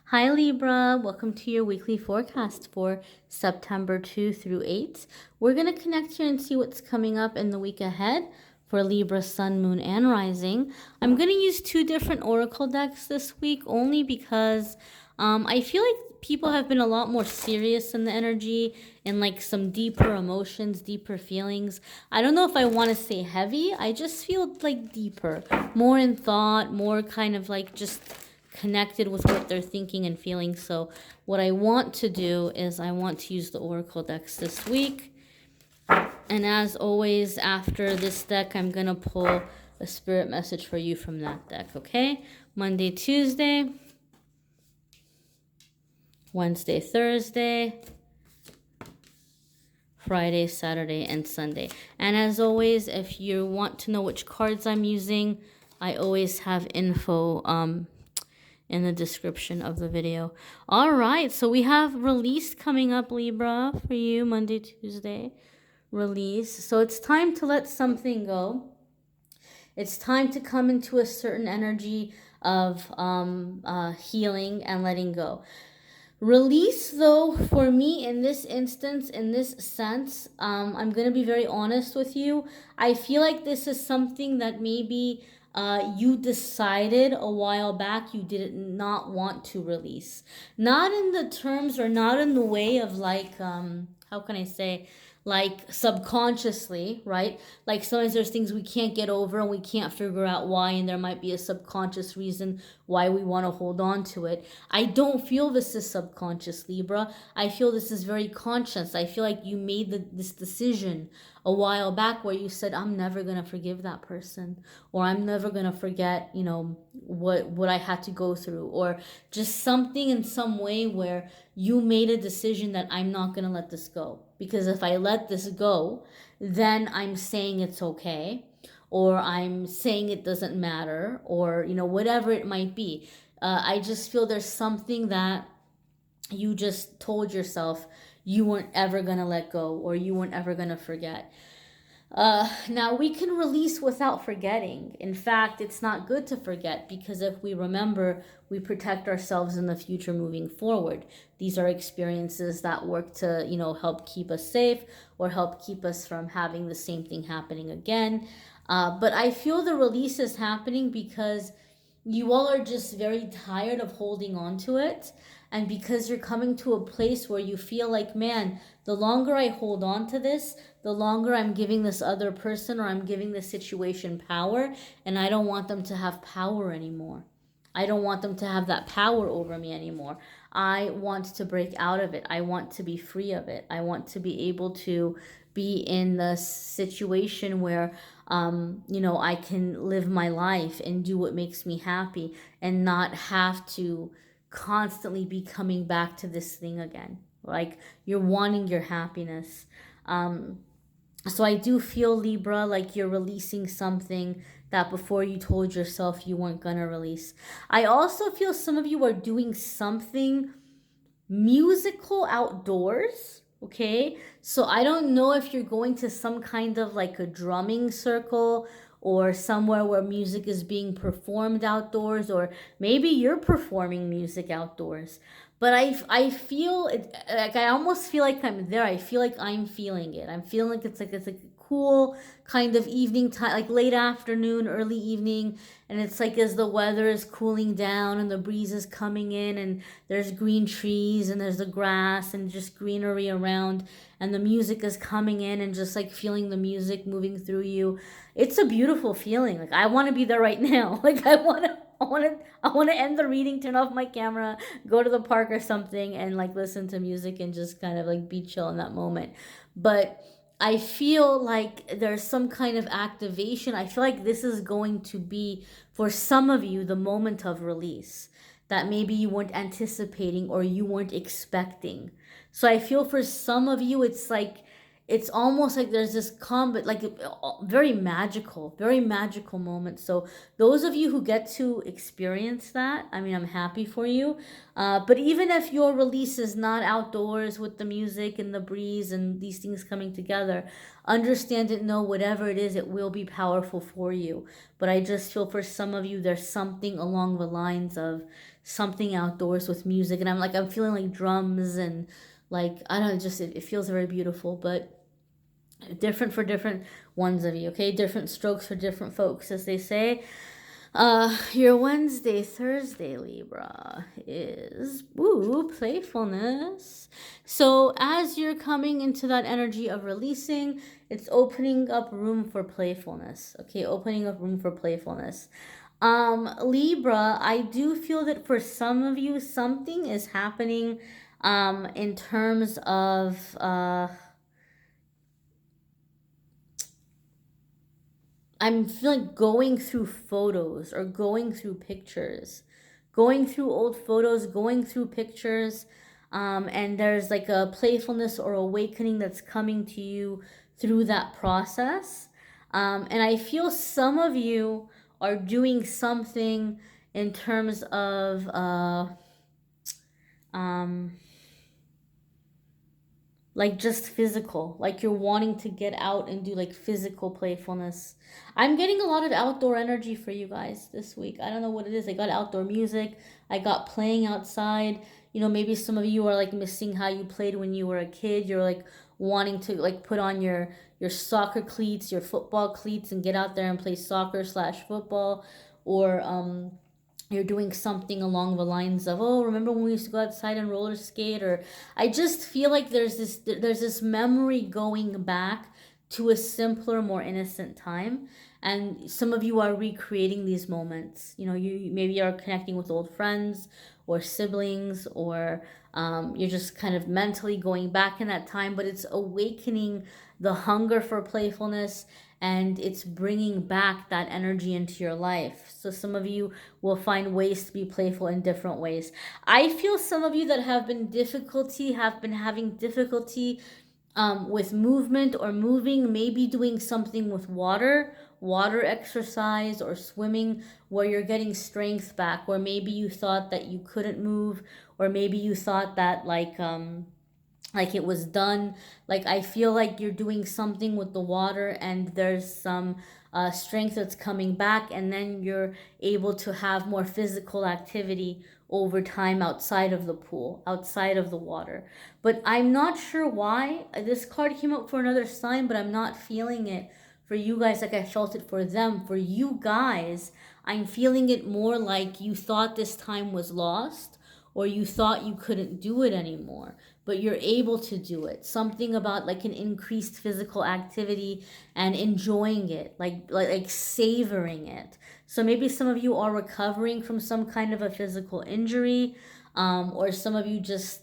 Hi Libra, welcome to your weekly forecast for September 2 through 8. We're going to connect here and see what's coming up in the week ahead for Libra, Sun, Moon, and Rising. I'm going to use two different oracle decks this week only because I feel like people have been a lot more serious in the energy and like some deeper emotions, deeper feelings. I don't know if I want to say heavy. I just feel like deeper, more in thought, more kind of like just connected with what they're thinking and feeling. So what I want to do is I want to use the oracle decks this week. And as always, after this deck, I'm going to pull a spirit message for you from that deck, okay? Monday, Tuesday, Wednesday, Thursday, Friday, Saturday, and Sunday. And as always, if you want to know which cards I'm using, I always have info in the description of the video. All right, so we have release coming up, Libra, for you, Monday, Tuesday, release. So it's time to let something go. It's time to come into a certain energy of healing and letting go. Release, though, for me in this instance, in this sense, I'm going to be very honest with you. I feel like this is something that maybe you decided a while back you did not want to release. Not in the terms or not in the way of like, how can I say, like subconsciously, right? Like sometimes there's things we can't get over and we can't figure out why, and there might be a subconscious reason why we want to hold on to it. I don't feel this is subconscious, Libra. I feel this is very conscious. I feel like you made this decision a while back where you said, I'm never going to forgive that person, or I'm never going to forget, you know, what I had to go through, or just something in some way where you made a decision that I'm not going to let this go. Because if I let this go, then I'm saying it's okay, or I'm saying it doesn't matter, or, you know, whatever it might be. I just feel there's something that you just told yourself you weren't ever going to let go, or you weren't ever going to forget. Now, we can release without forgetting. In fact, it's not good to forget, because if we remember, we protect ourselves in the future moving forward. These are experiences that work to, you know, help keep us safe or help keep us from having the same thing happening again. But I feel the release is happening because you all are just very tired of holding on to it. And because you're coming to a place where you feel like, man, the longer I hold on to this, the longer I'm giving this other person or I'm giving this situation power, and I don't want them to have power anymore. I don't want them to have that power over me anymore. I want to break out of it. I want to be free of it. I want to be able to be in the situation where, you know, I can live my life and do what makes me happy and not have to constantly be coming back to this thing again. Like, you're wanting your happiness. So I do feel, Libra, like you're releasing something that before you told yourself you weren't going to release. I also feel some of you are doing something musical outdoors. Okay, so I don't know if you're going to some kind of like a drumming circle or somewhere where music is being performed outdoors, or maybe you're performing music outdoors. But I feel it, like I almost feel like I'm there. I feel like I'm feeling it. I'm feeling like it's like a cool kind of evening time, like late afternoon, early evening, and it's like as the weather is cooling down and the breeze is coming in and there's green trees and there's the grass and just greenery around, and the music is coming in and just like feeling the music moving through you. It's a beautiful feeling. Like, I want to be there right now. Like, I want to end the reading, turn off my camera, go to the park or something, and like listen to music and just kind of like be chill in that moment. But I feel like there's some kind of activation. I feel like this is going to be, for some of you, the moment of release that maybe you weren't anticipating or you weren't expecting. So I feel for some of you, it's like, it's almost like there's this combat, like very magical moment. So those of you who get to experience that, I mean, I'm happy for you. But even if your release is not outdoors with the music and the breeze and these things coming together, understand it, know whatever it is, it will be powerful for you. But I just feel for some of you, there's something along the lines of something outdoors with music, and I'm feeling like drums and like, I don't know, just it feels very beautiful, but different for different ones of you, okay? Different strokes for different folks, as they say. Your Wednesday, Thursday, Libra, is, playfulness. So as you're coming into that energy of releasing, it's opening up room for playfulness, okay? Opening up room for playfulness. Libra, I do feel that for some of you, something is happening, in terms of, I'm feeling going through photos or going through pictures, going through old photos, going through pictures. And there's like a playfulness or awakening that's coming to you through that process. And I feel some of you are doing something in terms of, um, like just physical, like you're wanting to get out and do like physical playfulness. I'm getting a lot of outdoor energy for you guys this week. I don't know what it is. I got outdoor music, I got playing outside. You know, maybe some of you are like missing how you played when you were a kid. You're like wanting to like put on your soccer cleats, your football cleats, and get out there and play soccer slash football. Or you're doing something along the lines of, oh, remember when we used to go outside and roller skate? Or I just feel like there's this memory going back to a simpler, more innocent time, and some of you are recreating these moments. You know, you maybe are connecting with old friends or siblings, or you're just kind of mentally going back in that time, but it's awakening the hunger for playfulness, and it's bringing back that energy into your life. So some of you will find ways to be playful in different ways. I feel some of you that have been having difficulty with movement or moving, maybe doing something with water exercise or swimming, where you're getting strength back, or maybe you thought that you couldn't move, or maybe you thought that like it was done. Like I feel like you're doing something with the water, and there's some strength that's coming back, and then you're able to have more physical activity over time outside of the pool, outside of the water. But I'm not sure why this card came up for another sign, but I'm not feeling it for you guys like I felt it for them. For you guys, I'm feeling it more like you thought this time was lost, or you thought you couldn't do it anymore, but you're able to do it. Something about like an increased physical activity and enjoying it, like savoring it. So maybe some of you are recovering from some kind of a physical injury, or some of you just,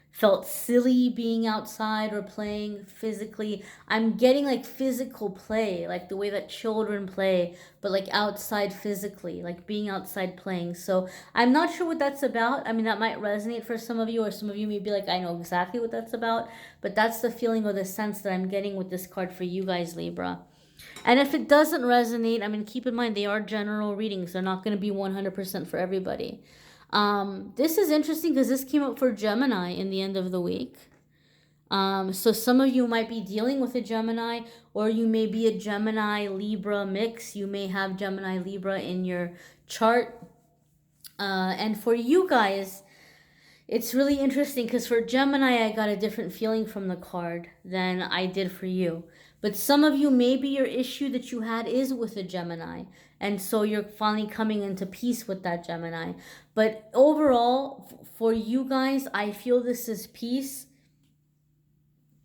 felt silly being outside or playing physically. I'm getting like physical play, like the way that children play, but like outside physically, like being outside playing. So I'm not sure what that's about. I mean, that might resonate for some of you, or some of you may be like, I know exactly what that's about, but that's the feeling or the sense that I'm getting with this card for you guys, Libra. And if it doesn't resonate, I mean, keep in mind they are general readings. They're not going to be 100% for everybody. This is interesting because this came up for Gemini in the end of the week. So some of you might be dealing with a Gemini, or you may be a Gemini Libra mix. You may have Gemini Libra in your chart. And for you guys, it's really interesting because for Gemini, I got a different feeling from the card than I did for you. But some of you, maybe your issue that you had is with a Gemini. And so you're finally coming into peace with that Gemini. But overall, for you guys, I feel this is peace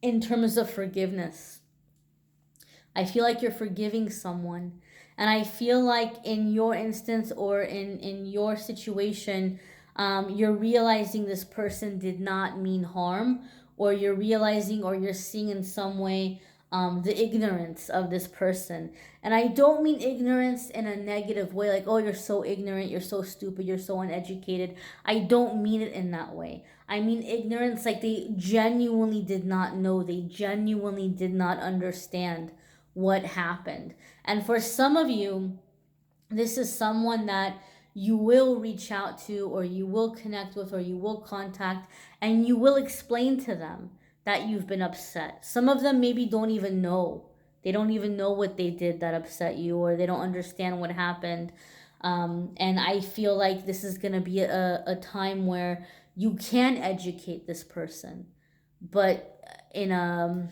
in terms of forgiveness. I feel like you're forgiving someone. And I feel like in your instance, or in your situation, you're realizing this person did not mean harm, or you're realizing, or you're seeing in some way, the ignorance of this person. And I don't mean ignorance in a negative way, like, oh, you're so ignorant, you're so stupid, you're so uneducated. I don't mean it in that way. I mean ignorance like they genuinely did not know, they genuinely did not understand what happened. And for some of you, this is someone that you will reach out to, or you will connect with, or you will contact, and you will explain to them that you've been upset. Some of them maybe don't even know. They don't even know what they did that upset you, or they don't understand what happened. And I feel like this is going to be a time where you can educate this person, but in a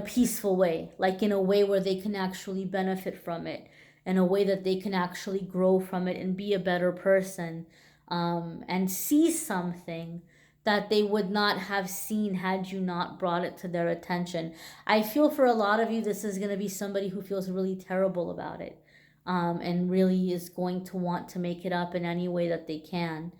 peaceful way, like in a way where they can actually benefit from it, in a way that they can actually grow from it and be a better person, and see something that they would not have seen had you not brought it to their attention. I feel for a lot of you, this is going to be somebody who feels really terrible about it, and really is going to want to make it up in any way that they can.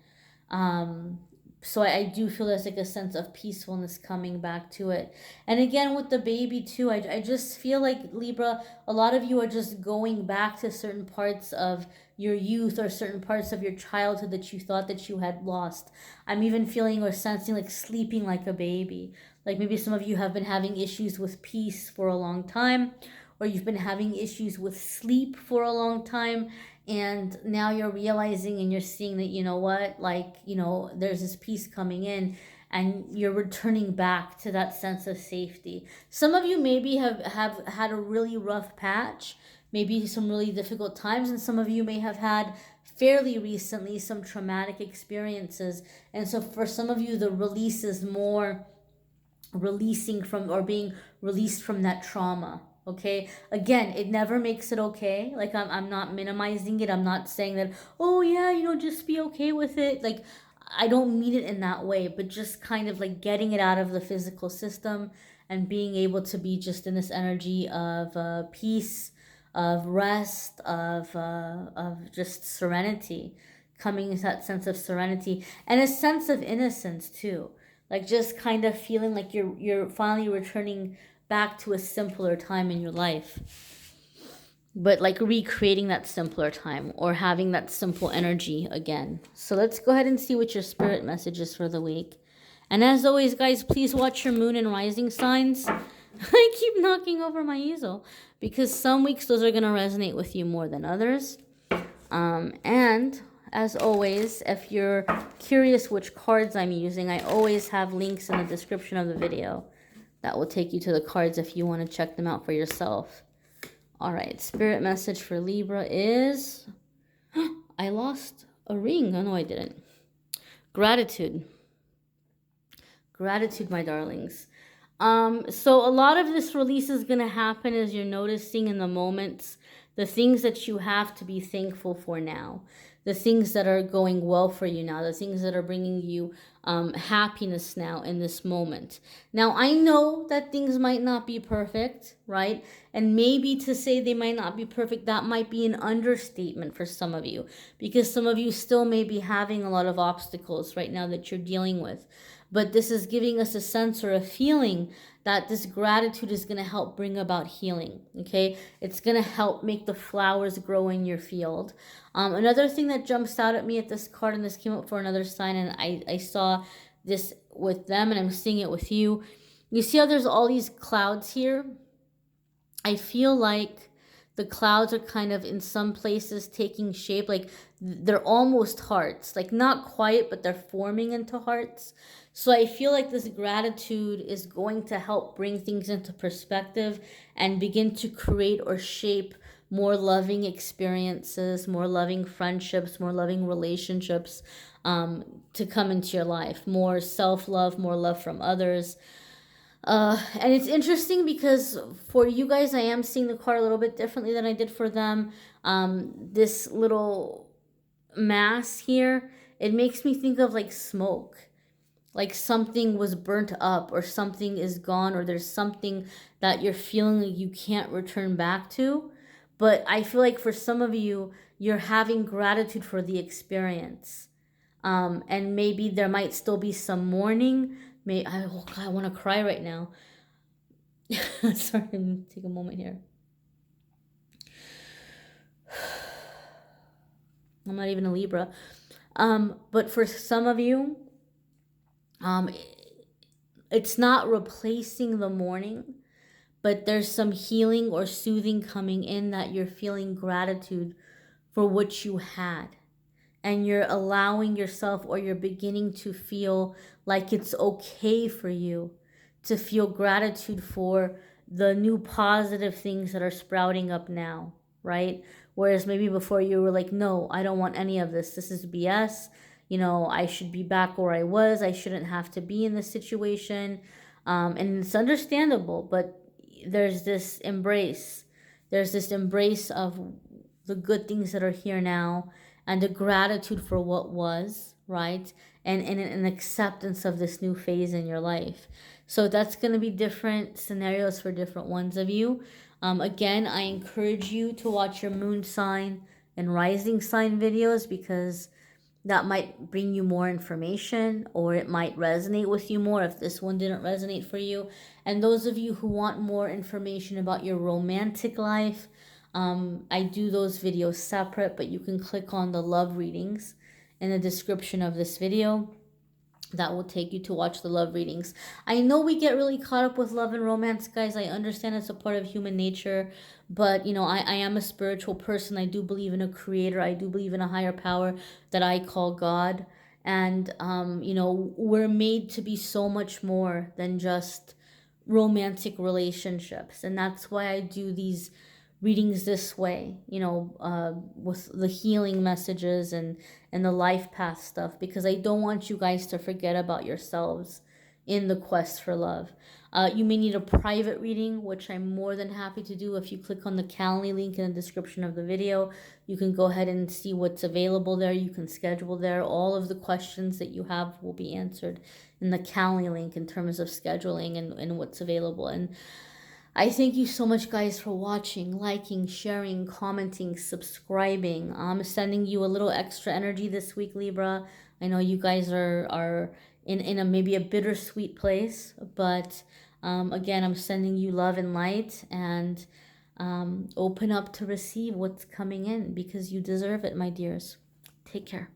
Um, so I do feel there's like a sense of peacefulness coming back to it. And again, with the baby too, I just feel like, Libra, a lot of you are just going back to certain parts of your youth or certain parts of your childhood that you thought that you had lost. I'm even feeling or sensing like sleeping like a baby. Like maybe some of you have been having issues with peace for a long time, or you've been having issues with sleep for a long time, and now you're realizing and you're seeing that, you know what, like, you know, there's this peace coming in, and you're returning back to that sense of safety. Some of you maybe have had a really rough patch, maybe some really difficult times, and some of you may have had fairly recently some traumatic experiences. And so for some of you, the release is more releasing from, or being released from that trauma. Okay, again, it never makes it okay. Like, I'm not minimizing it. I'm not saying that, oh yeah, you know, just be okay with it. Like, I don't mean it in that way, but just kind of like getting it out of the physical system and being able to be just in this energy of peace, of rest, of just serenity, coming into that sense of serenity and a sense of innocence too. Like, just kind of feeling like you're finally returning back to a simpler time in your life, but like recreating that simpler time or having that simple energy again. So let's go ahead and see what your spirit message is for the week. And as always, guys, please watch your moon and rising signs. I keep knocking over my easel because some weeks those are going to resonate with you more than others. And as always, if you're curious which cards I'm using, I always have links in the description of the video that will take you to the cards if you want to check them out for yourself. All right, spirit message for Libra is... I lost a ring. Oh, no, I didn't. Gratitude. Gratitude, my darlings. So a lot of this release is going to happen as you're noticing in the moments the things that you have to be thankful for now, the things that are going well for you now, the things that are bringing you happiness now in this moment. Now, I know that things might not be perfect, right? And maybe to say they might not be perfect, that might be an understatement for some of you, because some of you still may be having a lot of obstacles right now that you're dealing with. But this is giving us a sense or a feeling that this gratitude is going to help bring about healing, okay? It's going to help make the flowers grow in your field. Another thing that jumps out at me at this card, and this came up for another sign, and I saw this with them, and I'm seeing it with you. You see how there's all these clouds here? I feel like the clouds are kind of in some places taking shape, like they're almost hearts, like not quite, but they're forming into hearts. So I feel like this gratitude is going to help bring things into perspective and begin to create or shape more loving experiences, more loving friendships, more loving relationships to come into your life, more self-love, more love from others. And it's interesting because for you guys, I am seeing the card a little bit differently than I did for them. This little mass here, it makes me think of like smoke. Like something was burnt up, or something is gone, or there's something that you're feeling like you can't return back to. But I feel like for some of you, you're having gratitude for the experience. And maybe there might still be some mourning. Oh God, I want to cry right now. Sorry, I'm gonna take a moment here. I'm not even a Libra. But for some of you, it's not replacing the mourning, but there's some healing or soothing coming in, that you're feeling gratitude for what you had. And you're allowing yourself, or you're beginning to feel like it's okay for you to feel gratitude for the new positive things that are sprouting up now, right? Whereas maybe before you were like, no, I don't want any of this. This is BS. You know, I should be back where I was. I shouldn't have to be in this situation. And it's understandable, but there's this embrace. There's this embrace of the good things that are here now and the gratitude for what was, right? And an acceptance of this new phase in your life. So that's going to be different scenarios for different ones of you. Again, I encourage you to watch your moon sign and rising sign videos because that might bring you more information, or it might resonate with you more if this one didn't resonate for you. And those of you who want more information about your romantic life, I do those videos separate, but you can click on the love readings in the description of this video. That will take you to watch the love readings. I know we get really caught up with love and romance, guys. I understand it's a part of human nature, but you know, I am a spiritual person. I do believe in a creator. I do believe in a higher power that I call God. And you know, we're made to be so much more than just romantic relationships. And that's why I do these readings this way, you know, with the healing messages and the life path stuff, because I don't want you guys to forget about yourselves in the quest for love. You may need a private reading, which I'm more than happy to do. If you click on the Calendly link in the description of the video, you can go ahead and see what's available there. You can schedule there. All of the questions that you have will be answered in the Calendly link in terms of scheduling and what's available. And I thank you so much, guys, for watching, liking, sharing, commenting, subscribing. I'm sending you a little extra energy this week, Libra. I know you guys are in a maybe a bittersweet place, but again, I'm sending you love and light, and open up to receive what's coming in because you deserve it, my dears. Take care.